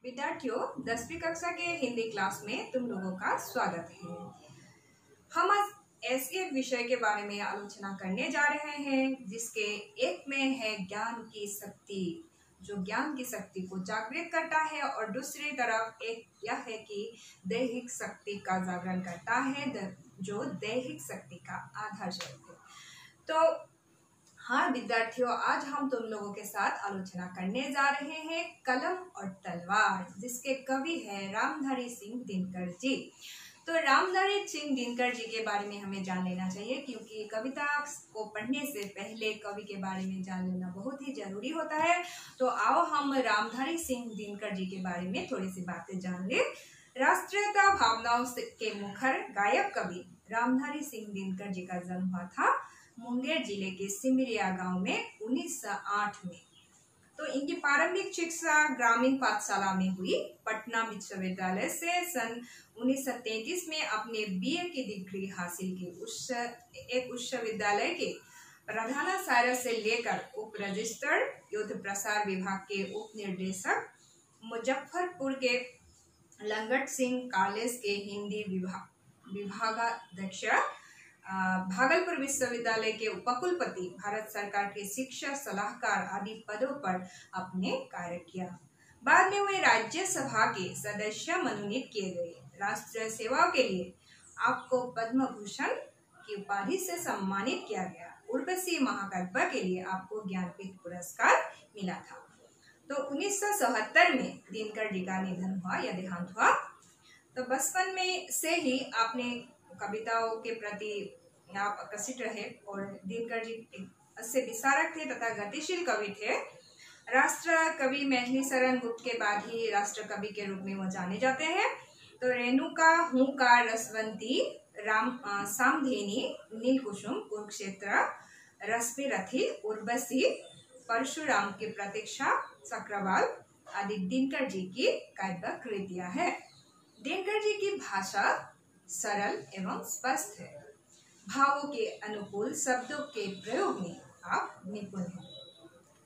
विद्यार्थियों 10वीं कक्षा के हिंदी क्लास में तुम लोगों का स्वागत है। हम आज ऐसे एक विषय के बारे में आलोचना करने जा रहे हैं जिसके एक में है ज्ञान की शक्ति, जो ज्ञान की शक्ति को जागृत करता है, और दूसरी तरफ एक यह है कि दैहिक शक्ति का जागरण करता है, जो दैहिक शक्ति का आधार स्वरूप है। तो हाँ विद्यार्थियों, आज हम तुम लोगों के साथ आलोचना करने जा रहे हैं कलम और तलवार, जिसके कवि है रामधारी सिंह दिनकर जी। तो रामधारी सिंह दिनकर जी के बारे में हमें जान लेना चाहिए, क्योंकि कविता को पढ़ने से पहले कवि के बारे में जान लेना बहुत ही जरूरी होता है। तो आओ हम रामधारी सिंह दिनकर जी के बारे में थोड़ी सी बातें जान ले। राष्ट्रीयता भावनाओं के मुखर गायक कवि रामधारी सिंह दिनकर जी का जन्म हुआ था मुंगेर जिले के सिमरिया गांव में 1908 में। तो इनकी प्रारंभिक शिक्षा ग्रामीण पाठशाला में हुई। पटना विश्वविद्यालय से सन 1933 में अपने बीए की डिग्री हासिल की। एक विश्वविद्यालय के प्रधानाचार्य से लेकर उप रजिस्ट्रार युद्ध प्रसार विभाग के उप निर्देशक, मुजफ्फरपुर के लंगट सिंह कॉलेज के हिंदी विभागाध्यक्ष, भागलपुर विश्वविद्यालय के उपकुलपति, भारत सरकार के शिक्षा सलाहकार आदि पदों पर आपने कार्य किया। बाद में वे राज्यसभा के सदस्य मनोनीत किए गए। राष्ट्रीय सेवा के लिए आपको पद्म भूषण की उपाधि से सम्मानित किया गया। उर्वशी महाकाव्य के लिए आपको ज्ञानपीठ पुरस्कार मिला था। तो 1977 में दिनकर जी का निधन हुआ या देहांत हुआ। तो बचपन में से ही आपने कविताओं के प्रति आप आकर्षित रहे, और दिनकर जी अच्छे विचारक थे तथा गतिशील कवि थे। राष्ट्र कवि मैथिली शरण गुप्त के बाद ही राष्ट्र कवि के रूप में वो जाने जाते हैं। तो रेणुका, हुंकार, रसवंती, सामधेनी, नीलकुसुम, कुरुक्षेत्र, रश्मिरथी, उर्वशी, परशुराम की प्रतीक्षा, चक्रवाल आदि दिनकर जी की काव्य कृतियां हैं। दिनकर जी की भाषा सरल एवं स्पष्ट है। भावों के अनुकूल शब्दों के प्रयोग में आप निपुण हैं।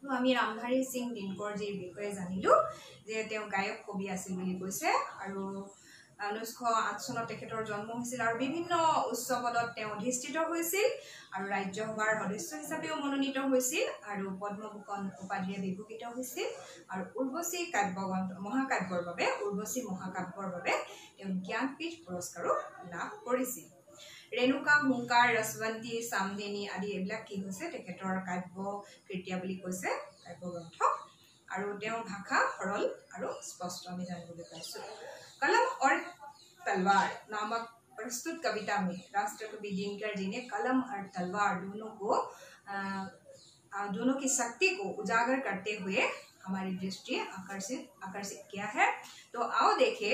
तो आमी रामधारी सिंह दिनकर जीर বিষয়ে জানিলো যে তেওঁ গায়ক কবি আছিল বুলি কৈছে, আৰু 1908 চনত তেখেতৰ জন্ম হৈছিল, আৰু বিভিন্ন উচ্চ পদত তেওঁ অধিষ্ঠিত হৈছিল, আৰু ৰাজ্যসভাৰ সদস্য হিচাপেও মনোনীত হৈছিল, আৰু পদ্মভূষণ উপাধিৰে বিভূষিত হৈছিল, আৰু উৰ্বশী মহাকাব্যৰ বাবে তেওঁ জ্ঞানপীঠ পুৰস্কাৰো লাভ কৰিছিল। रेणुका, हुंकार, रसवंती, सामधेनी आदि এইবিলাক কি হৈছে তেখেতৰ কাব্য কৃতিয়া বুলি কৈছে, কাব্য গ্ৰন্থ, আৰু তেওঁৰ ভাষা সৰল আৰু স্পষ্ট আমি জানিবলৈ পাইছো। कलम और तलवार नामक प्रस्तुत कविता में राष्ट्रकवि दिनकर जी ने कलम और तलवार दोनों की शक्ति को उजागर करते हुए हमारी दृष्टि आकर्षित किया है। तो आओ देखें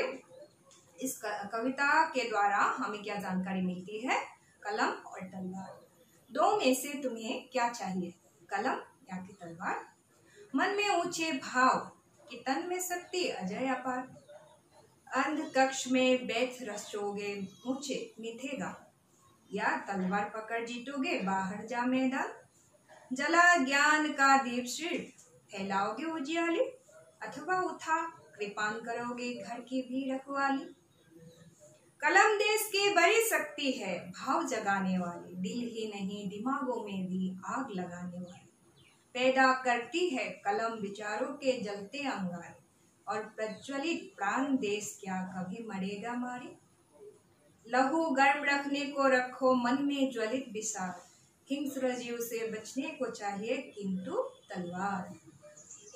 इस कविता के द्वारा हमें क्या जानकारी मिलती है। कलम और तलवार, दो में से तुम्हें क्या चाहिए, कलम या कि तलवार? मन में ऊंचे भाव कि तन में शक्ति अजय अपार। अंध कक्ष में बैठ रचोगे ऊंचे मिथेगा, या तलवार पकड़ जीतोगे बाहर जा मैदान। जला ज्ञान का दीप श्री फैलाओगे उजियाली, अथवा उठा कृपान करोगे घर की भी रखवाली। कलम देश की बड़ी शक्ति है, भाव जगाने वाली, दिल ही नहीं दिमागों में भी आग लगाने वाली। पैदा करती है कलम विचारों के जलते अंगारे, और प्रज्वलित प्राण देश क्या कभी मरेगा मारे। लहू गर्म रखने को रखो मन में ज्वलित विचार, हिंस्र जीव से बचने को चाहिए किंतु तलवार।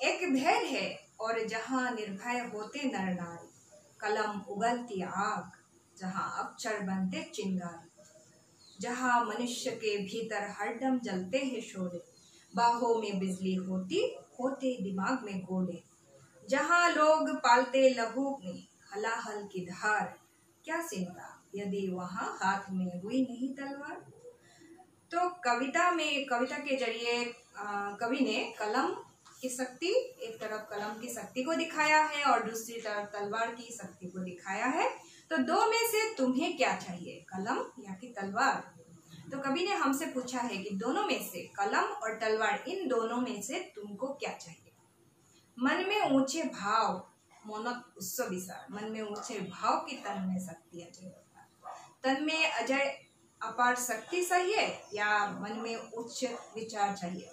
एक भेद है और जहाँ निर्भय होते नर नारी, कलम उगलती आग जहाँ अक्षर बनते चिंगारी। जहाँ मनुष्य के भीतर हरदम जलते हैं शोले, बाहों में बिजली होते दिमाग में गोले। जहाँ लोग पालते लहू में हलाहल की धार, क्या चिंता यदि वहाँ हाथ में हुई नहीं तलवार। तो कविता के जरिए कवि ने कलम की शक्ति, एक तरफ कलम की शक्ति को दिखाया है और दूसरी तरफ तलवार की शक्ति को दिखाया है। तो दो में से तुम्हें क्या चाहिए, कलम या कि तलवार? तो कवि ने हमसे पूछा है कि दोनों में से, कलम और तलवार, इन दोनों में से तुमको क्या चाहिए। मन में ऊंचे भाव मनत उच्च विचार, मन में ऊंचे भाव की तन में शक्ति अजय होता है। तन में अजय अपार शक्ति चाहिए या मन में उच्च विचार चाहिए।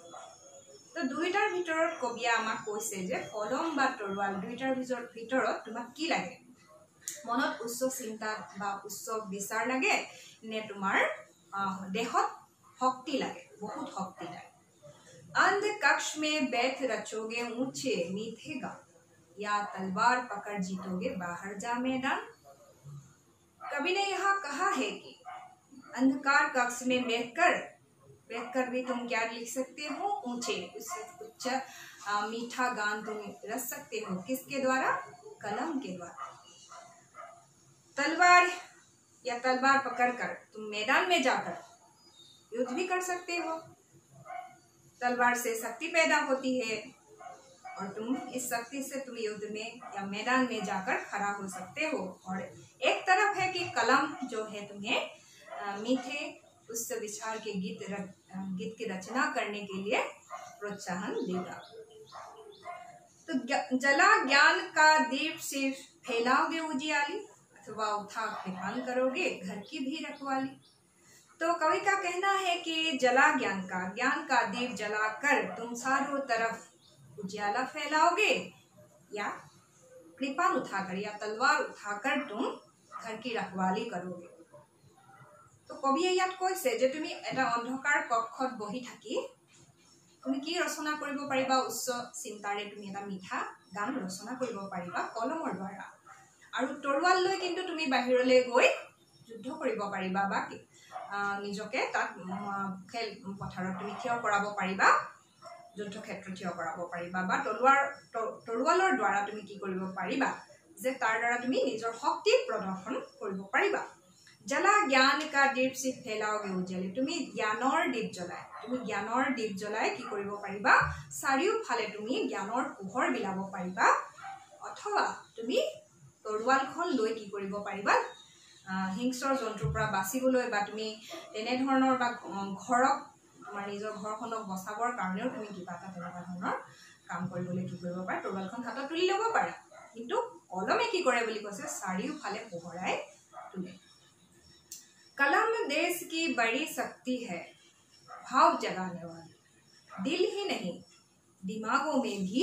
तो दुइटार भितरत कविया आमाक কৈছে যে কলম বা তৰোৱাল দুইটাৰ ভিতৰত তোমাক কি লাগে, মনত উচ্চ চিন্তা বা উচ্চ বিচাৰ লাগে নে তোমাৰ দেহত শক্তি লাগে, बहुत शक्ति লাগে। अंध कक्ष में बैठ रचोगे ऊंचे मीठे गान, या तलवार पकड़ जीतोगे बाहर जा मैदान। कवि ने यहाँ कहा है कि अंधकार कक्ष में बैठकर भी तुम क्या लिख सकते हो, ऊंचे उच्च मीठा गान तुम रच सकते हो। किसके द्वारा? कलम के द्वारा। तलवार पकड़कर तुम मैदान में जाकर युद्ध भी कर सकते हो। तलवार से शक्ति पैदा होती है और तुम इस शक्ति से तुम युद्ध में या मैदान में जाकर खड़ा हो सकते हो। और एक तरफ है कि कलम जो है तुम्हें मीठे उच्च विचार के गीत की रचना करने के लिए प्रोत्साहन देगा। तो जला ज्ञान का दीप सिर्फ फैलाओगे उजियाली, अथवा उठा कृपान करोगे घर की भी रखवाली। तो कवि का कहना है कि जला ज्ञान का दीप जलाकर तुम चारों तरफ उजियाला फैलाओगे, या कृपान उठाकर या तलवार उठाकर तुम घर की रखवाली करोगे। तो कविয়ে ইয়াত কৈছে যে তুমি এটা অন্ধকাৰ কক্ষত বহি থাকি তুমি কি ৰচনা কৰিব পাৰিবা, উচ্চ চিন্তাৰে তুমি এটা মিঠা গান ৰচনা কৰিব পাৰিবা কলমৰ দ্বাৰা। আৰু তৰোৱাল লৈ কিন্তু তুমি বাহিৰলৈ গৈ যুদ্ধ কৰিব পাৰিবা বা নিজকে তাত খেল পথাৰত তুমি থিয় কৰাব পাৰিবা, যুদ্ধ ক্ষেত্ৰ থিয় কৰাব পাৰিবা, বা তৰোৱালৰ দ্বাৰা তুমি কি কৰিব পাৰিবা যে তাৰ দ্বাৰা তুমি নিজৰ শক্তি প্ৰদৰ্শন কৰিব পাৰিবা। जला ज्ञान का दीप से फैलाओगे उजियाली, তুমি জ্ঞানৰ দীপ জ্বলাই কি কৰিব পাৰিবা, চাৰিওফালে তুমি জ্ঞানৰ পোহৰ বিলাব পাৰিবা। অথবা তুমি তৰোৱালখন লৈ কি কৰিব পাৰিবা, হিংস্ৰ জন্তুৰ পৰা বাচিবলৈ বা তুমি তেনে ধৰণৰ বা ঘৰক তোমাৰ নিজৰ ঘৰখনক বচাবৰ কাৰণেও তুমি কিবা এটা তেনেকুৱা ধৰণৰ কাম কৰিবলৈ কি কৰিব পাৰা, তৰোৱালখন হাতত তুলি ল'ব পাৰা। কিন্তু কলমে কি কৰে বুলি কৈছে, চাৰিওফালে পোহৰাই তোলে। कलम देश की बड़ी शक्ति है, भाव जगाने वाली, दिल ही नहीं दिमागों में भी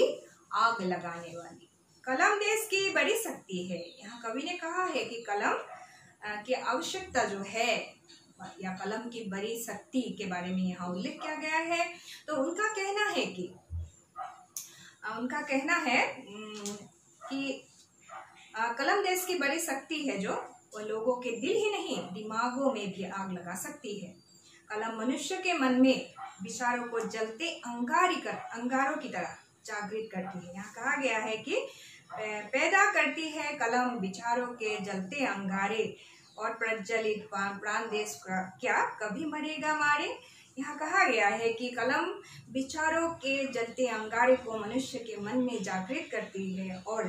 आग लगाने वाली। कलम देश की बड़ी शक्ति है। यहाँ कवि ने कहा है कि कलम की आवश्यकता जो है या कलम की बड़ी शक्ति के बारे में यहाँ उल्लेख किया गया है। तो उनका कहना है कि कलम देश की बड़ी शक्ति है जो वो लोगों के दिल ही नहीं दिमागों में भी आग लगा सकती है। कलम मनुष्य के मन में विचारों को जलते अंगारों की तरह जागृत करती है। यहाँ कहा गया है कि पैदा करती है कलम विचारों के जलते अंगारे, और प्रज्वलित प्राण देश क्या कभी मरेगा मारे। यहाँ कहा गया है कि कलम विचारों के जलते अंगारे को मनुष्य के मन में जागृत करती है और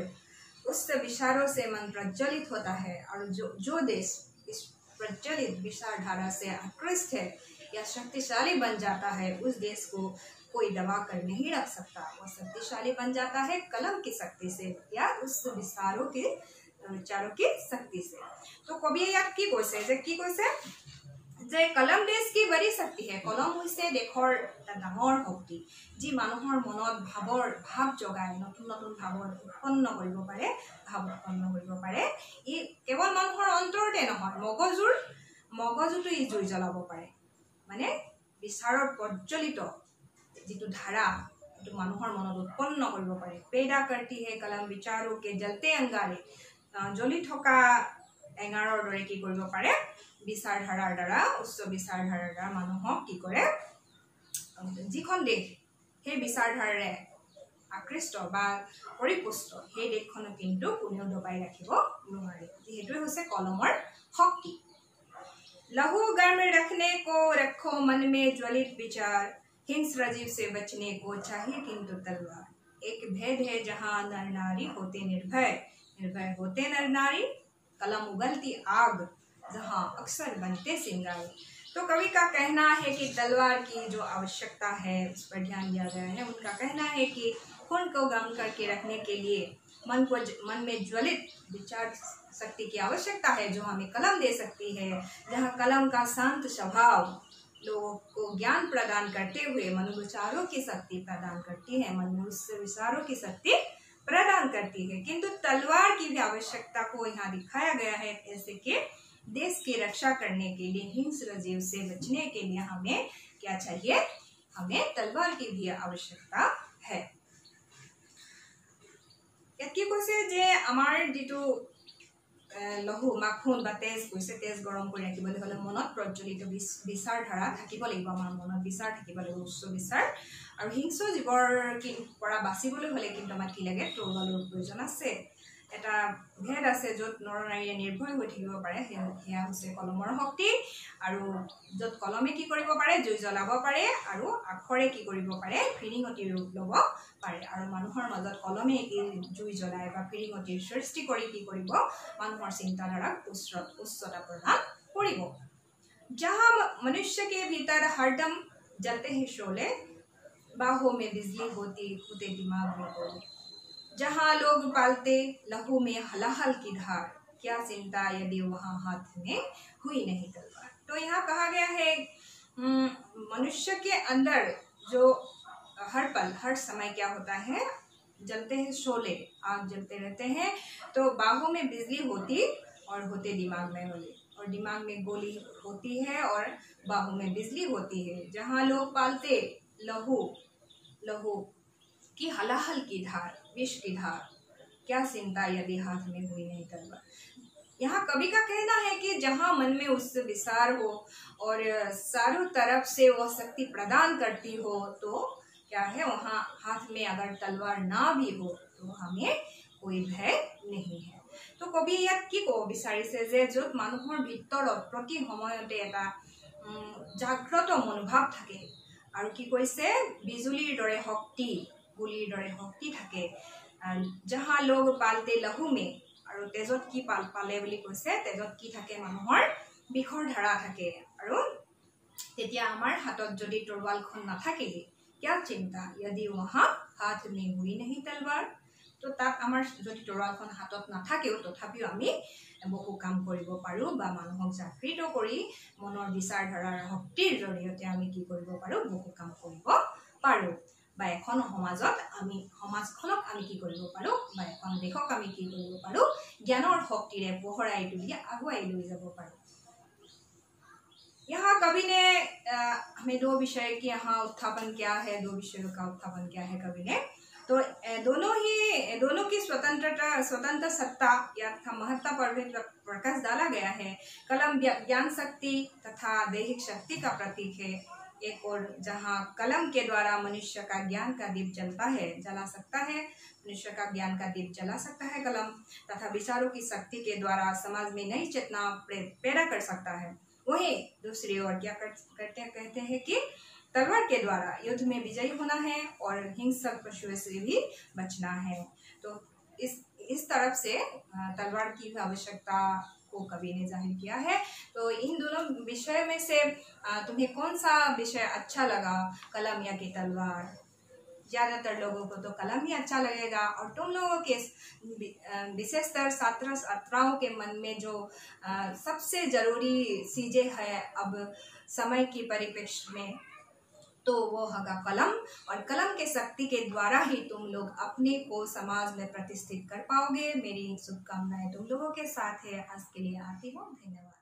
उस विचारों से मन प्रज्वलित होता है। और जो देश इस प्रज्वलित विचारधारा से आकृष्ट है या शक्तिशाली बन जाता है, उस देश को कोई दबा कर नहीं रख सकता। वो शक्तिशाली बन जाता है कलम की शक्ति से या उस विचारों की शक्ति से। तो कविয়ে ইয়াত কি কৈছে যে कलम देश की बड़ी शक्ति है। कलम হৈছে দেশৰ এটা ডাঙৰ শক্তি, যি মানুহৰ মনত ভাৱ জগায়, নতুন ভাৱৰ উৎপন্ন কৰিব পাৰে। ই কেৱল মানুহৰ অন্তৰতে নহয়, মগজুতো ই জুই জ্বলাব পাৰে। মানে বিচাৰৰ প্ৰজ্বলিত যিটো ধাৰা এইটো মানুহৰ মনত উৎপন্ন কৰিব পাৰে। पैदा करती है कलम विचारों के जलते अंगारे, জ্বলি থকা এঙাৰৰ দৰে কি কৰিব পাৰে, বিচাৰধাৰাৰ দ্বাৰা উচ্চ বিচাৰধাৰাৰ দ্বাৰা মানুহক কি কৰে, যিখন দেশ সেই বিচাৰধাৰাৰে আকৃষ্ট বা পৰিপুষ্ট সেই দেশখনক কিন্তু কোনেও দবাই ৰাখিব নোৱাৰে। যিহেতু হৈছে কলমৰ শক্তি। लहू गर्म रखने को रखो मन में ज्वलित विचार, हिंस रजीव से बचने को चाहिए किंतु तलवार। एक भेद है जहाँ नर नारी होते निर्भय होते नर नारी, कलम उगलती आग जहाँ अक्सर बनते सिंगार। तो कवि का कहना है कि तलवार की जो आवश्यकता है उस पर ध्यान दिया गया है। उनका कहना है कि खून को गर्म करके रखने के लिए मन में ज्वलित विचार शक्ति की आवश्यकता है जो हमें कलम दे सकती है। जहाँ कलम का शांत स्वभाव लोगों को ज्ञान प्रदान करते हुए मन विचारों की शक्ति प्रदान करती है, मन विचारों की शक्ति प्रदान करती है। किंतु तलवार की भी आवश्यकता को यहाँ दिखाया गया है, ऐसे कि देश की रक्षा करने के लिए, हिंस्र जीव से बचने के लिए हमें क्या चाहिए, हमें तलवार की भी आवश्यकता है। याकी कैसे जे आमार जीतु लहू बा खून बा तेज कैसे तेज गरम कर राखिबले हले मनत प्रज्वलित विचार धारा থাকিব লাগিব, आमार मनत विचार থাকিব লাগিব, उच्च विचार। और हिंस्र जीवर পৰা বাচিবলৈ হলে কিন্তু আমাৰ কি লাগে, তৰোৱালৰ প্ৰয়োজন আছে। এটা ভেদ আছে য'ত নৰ নাৰীয়ে নিৰ্ভয় হৈ থাকিব পাৰে, সেয়া হৈছে কলমৰ শক্তি। আৰু য'ত কলমে কি কৰিব পাৰে, জুই জ্বলাব পাৰে, আৰু আখৰে কি কৰিব পাৰে, ফিৰিঙতি ৰূপ ল'ব পাৰে। আৰু মানুহৰ মাজত কলমে জুই জ্বলাই বা ফিৰিঙতিৰ সৃষ্টি কৰি কি কৰিব, মানুহৰ চিন্তাধাৰাক উচ্চতা প্ৰদান কৰিব। जहाँ मनुष्य के भीतर हरदम जलते हैं शोले, बाहों में बिजली होती होते दिमाग में गोले। जहाँ लोग पालते लहू में हलाहल की धार, क्या चिंता यदि वहाँ हाथ में हुई नहीं तलवार। तो यहाँ कहा गया है मनुष्य के अंदर जो हर पल हर समय क्या होता है, जलते हैं शोले, आग जलते रहते हैं। तो बाहों में बिजली होती और होते दिमाग में गोली, और दिमाग में गोली होती है और बाहों में बिजली होती है। जहाँ लोग पालते लहू की हलाहल की धार, विष की धार, क्या चिंता यदि हाथ में हुई नहीं तलवार। यहाँ कवि का कहना है कि जहाँ मन में उस विचार हो और चारों तरफ से वह शक्ति प्रदान करती हो, तो क्या है, वहाँ हाथ में अगर तलवार ना भी हो तो हमें कोई भय नहीं है। तो कवि ইয়াত কি ক'ব বিচাৰিছে যে য'ত মানুহৰ ভিতৰত প্ৰতি সময়তে এটা জাগ্ৰত মনোভাৱ থাকে, আৰু কি কৈছে, বিজুলীৰ দৰে শক্তি, গুলিৰ দৰে শক্তি থাকে। जहाँ लोग पालते लहू में, আৰু তেজত কি পালে বুলি কৈছে, তেজত কি থাকে, মানুহৰ বিষৰ ধাৰা থাকে। আৰু তেতিয়া আমাৰ হাতত যদি তৰোৱালখন নাথাকিলে, क्या चिंता यदि वहाँ हाथ में हुई नहीं तलवार। तो তাত আমাৰ যদি তৰোৱালখন হাতত নাথাকেও তথাপিও আমি বহু কাম কৰিব পাৰোঁ, বা মানুহক জাগৃত কৰি মনৰ বিচাৰধাৰাৰ শক্তিৰ জৰিয়তে আমি কি কৰিব পাৰোঁ, বহু কাম কৰিব পাৰোঁ। বা এখন সমাজখনক আমি কি কৰিব পাৰোঁ, বা এখন দেশক আমি কি কৰিব পাৰোঁ, জ্ঞানৰ শক্তিৰে পোহৰাই তুলি আগুৱাই লৈ যাব পাৰোঁ। यहाँ कवि ने हमें दो विषय की यहाँ उत्थापन किया है, दो विषयों का उत्थापन किया है कवि ने। तो दोनों की स्वतंत्र सत्ता या महत्ता पर भी प्रकाश डाला गया है। कलम ज्ञान शक्ति तथा दैहिक शक्ति का प्रतीक है। एक और जहाँ कलम के द्वारा मनुष्य का ज्ञान का दीप जला सकता है, मनुष्य का ज्ञान का दीप जला सकता है कलम, तथा विचारों की शक्ति के द्वारा समाज में नई चेतना पैदा कर सकता है। वहीं दूसरी ओर क्या कहते हैं कि तलवार के द्वारा युद्ध में विजयी होना है और हिंसक पशुओं से भी बचना है। तो इस तरफ से तलवार की आवश्यकता को कवि ने जाहिर किया है। तो इन दोनों विषय में से तुम्हें कौन सा विषय अच्छा लगा, कलम या कि तलवार? ज़्यादातर लोगों को तो कलम ही अच्छा लगेगा। और तुम लोगों के विशेषतर छात्र छात्राओं के मन में जो सबसे ज़रूरी चीज़ें है अब समय की परिप्रेक्ष्य में, तो वो होगा कलम। और कलम के शक्ति के द्वारा ही तुम लोग अपने को समाज में प्रतिष्ठित कर पाओगे। मेरी शुभकामनाएं तुम लोगों के साथ है। आज के लिए आती हूँ, धन्यवाद।